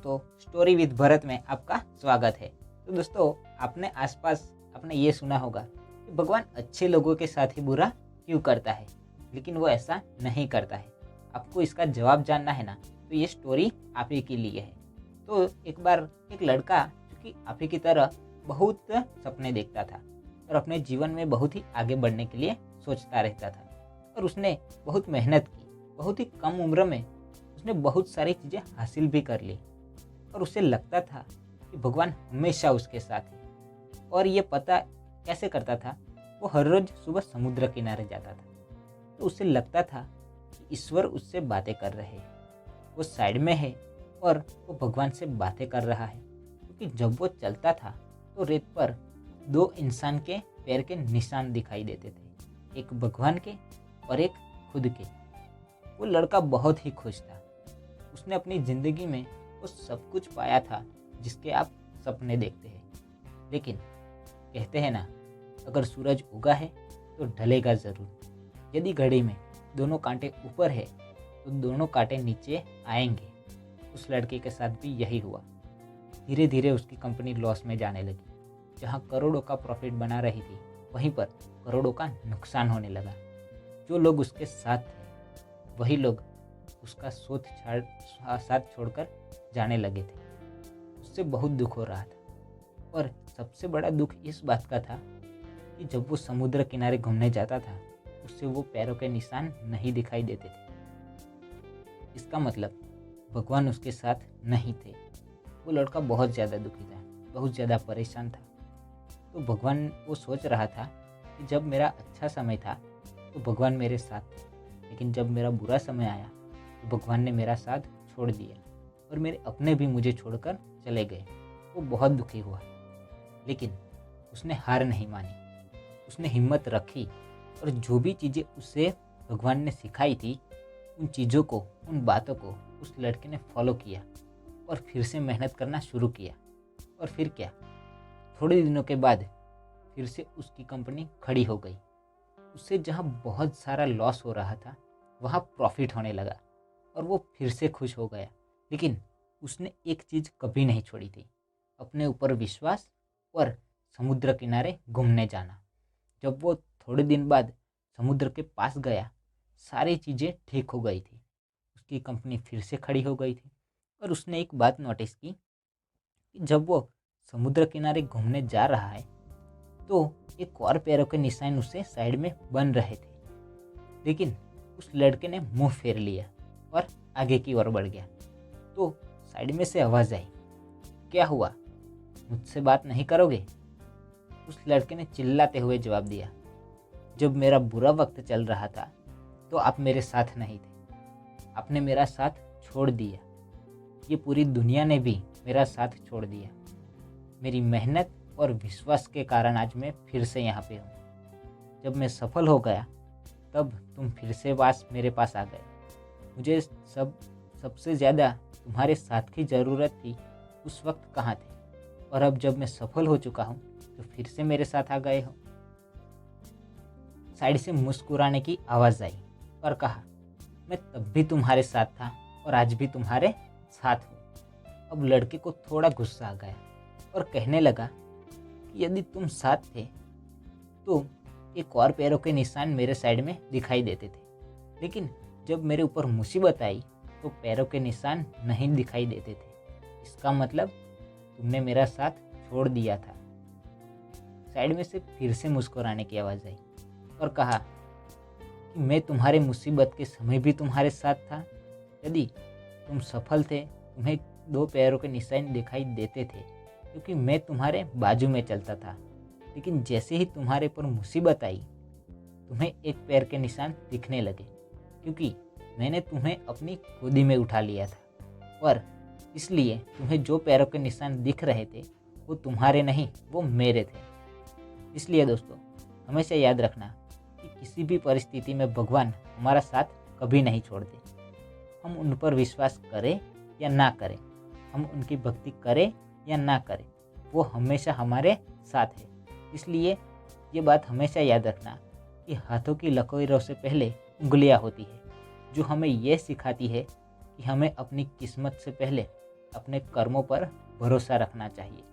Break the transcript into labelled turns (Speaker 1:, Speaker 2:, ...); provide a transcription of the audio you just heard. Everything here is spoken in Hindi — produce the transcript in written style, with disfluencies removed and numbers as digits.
Speaker 1: दोस्तों, स्टोरी विद भरत में आपका स्वागत है। तो दोस्तों, आपने आसपास आपने ये सुना होगा कि भगवान अच्छे लोगों के साथ ही बुरा क्यों करता है, लेकिन वो ऐसा नहीं करता है। आपको इसका जवाब जानना है ना, तो ये स्टोरी आप ही के लिए है। तो एक बार एक लड़का जो कि आप ही की तरह बहुत सपने देखता था और अपने जीवन में बहुत ही आगे बढ़ने के लिए सोचता रहता था, और उसने बहुत मेहनत की। बहुत ही कम उम्र में उसने बहुत सारी चीज़ें हासिल भी कर ली, और उसे लगता था कि भगवान हमेशा उसके साथ है। और ये पता कैसे करता था? वो हर रोज़ सुबह समुद्र किनारे जाता था, तो उसे लगता था कि ईश्वर उससे बातें कर रहे हैं, वो साइड में है और वो भगवान से बातें कर रहा है। क्योंकि जब वो चलता था तो रेत पर दो इंसान के पैर के निशान दिखाई देते थे, एक भगवान के और एक खुद के। वो लड़का बहुत ही खुश था। उसने अपनी ज़िंदगी में वो सब कुछ पाया था जिसके आप सपने देखते हैं। लेकिन कहते हैं ना, अगर सूरज उगा है तो ढलेगा ज़रूर। यदि घड़ी में दोनों कांटे ऊपर है तो दोनों कांटे नीचे आएंगे। उस लड़के के साथ भी यही हुआ। धीरे धीरे उसकी कंपनी लॉस में जाने लगी। जहाँ करोड़ों का प्रॉफिट बना रही थी, वहीं पर करोड़ों का नुकसान होने लगा। जो लोग उसके साथ थे, वही लोग उसका साथ छोड़कर जाने लगे थे। उससे बहुत दुख हो रहा था, और सबसे बड़ा दुख इस बात का था कि जब वो समुद्र किनारे घूमने जाता था, उससे वो पैरों के निशान नहीं दिखाई देते थे। इसका मतलब भगवान उसके साथ नहीं थे। वो लड़का बहुत ज़्यादा दुखी था, बहुत ज़्यादा परेशान था। तो भगवान वो सोच रहा था कि जब मेरा अच्छा समय था तो भगवान मेरे साथ थे, लेकिन जब मेरा बुरा समय आया तो भगवान ने मेरा साथ छोड़ दिया और मेरे अपने भी मुझे छोड़कर चले गए। वो बहुत दुखी हुआ, लेकिन उसने हार नहीं मानी। उसने हिम्मत रखी, और जो भी चीज़ें उसे भगवान ने सिखाई थी, उन चीज़ों को, उन बातों को उस लड़के ने फॉलो किया और फिर से मेहनत करना शुरू किया। और फिर क्या, थोड़े दिनों के बाद फिर से उसकी कंपनी खड़ी हो गई। उससे जहाँ बहुत सारा लॉस हो रहा था, वहाँ प्रॉफिट होने लगा, और वो फिर से खुश हो गया। लेकिन उसने एक चीज़ कभी नहीं छोड़ी थी, अपने ऊपर विश्वास और समुद्र किनारे घूमने जाना। जब वो थोड़े दिन बाद समुद्र के पास गया, सारी चीज़ें ठीक हो गई थी। उसकी कंपनी फिर से खड़ी हो गई थी, और उसने एक बात नोटिस की कि जब वो समुद्र किनारे घूमने जा रहा है तो एक और पैरों के निशान उससे साइड में बन रहे थे। लेकिन उस लड़के ने मुंह फेर लिया और आगे की ओर बढ़ गया। तो साइड में से आवाज़ आई, क्या हुआ, मुझसे बात नहीं करोगे? उस लड़के ने चिल्लाते हुए जवाब दिया, जब मेरा बुरा वक्त चल रहा था तो आप मेरे साथ नहीं थे, आपने मेरा साथ छोड़ दिया। ये पूरी दुनिया ने भी मेरा साथ छोड़ दिया। मेरी मेहनत और विश्वास के कारण आज मैं फिर से यहाँ पे हूँ। जब मैं सफल हो गया तब तुम फिर से मेरे पास आ गए। मुझे सबसे ज़्यादा तुम्हारे साथ की ज़रूरत थी, उस वक्त कहाँ थे? और अब जब मैं सफल हो चुका हूँ तो फिर से मेरे साथ आ गए हो। साइड से मुस्कुराने की आवाज़ आई और कहा, मैं तब भी तुम्हारे साथ था और आज भी तुम्हारे साथ हूँ। अब लड़के को थोड़ा गुस्सा आ गया और कहने लगा कि यदि तुम साथ थे तो एक और पैरों के निशान मेरे साइड में दिखाई देते थे, लेकिन जब मेरे ऊपर मुसीबत आई तो पैरों के निशान नहीं दिखाई देते थे। इसका मतलब तुमने मेरा साथ छोड़ दिया था। साइड में से फिर से मुस्कुराने की आवाज़ आई और कहा कि मैं तुम्हारे मुसीबत के समय भी तुम्हारे साथ था। यदि तुम सफल थे, तुम्हें दो पैरों के निशान दिखाई देते थे क्योंकि मैं तुम्हारे बाजू में चलता था। लेकिन जैसे ही तुम्हारे पर मुसीबत आई, तुम्हें एक पैर के निशान दिखने लगे, क्योंकि मैंने तुम्हें अपनी गोदी में उठा लिया था, और इसलिए तुम्हें जो पैरों के निशान दिख रहे थे वो तुम्हारे नहीं, वो मेरे थे। इसलिए दोस्तों, हमेशा याद रखना कि किसी भी परिस्थिति में भगवान हमारा साथ कभी नहीं छोड़ते। हम उन पर विश्वास करें या ना करें, हम उनकी भक्ति करें या ना करें, वो हमेशा हमारे साथ है। इसलिए ये बात हमेशा याद रखना कि हाथों की लकीरों से पहले उंगलियां होती है, जो हमें यह सिखाती है कि हमें अपनी किस्मत से पहले अपने कर्मों पर भरोसा रखना चाहिए।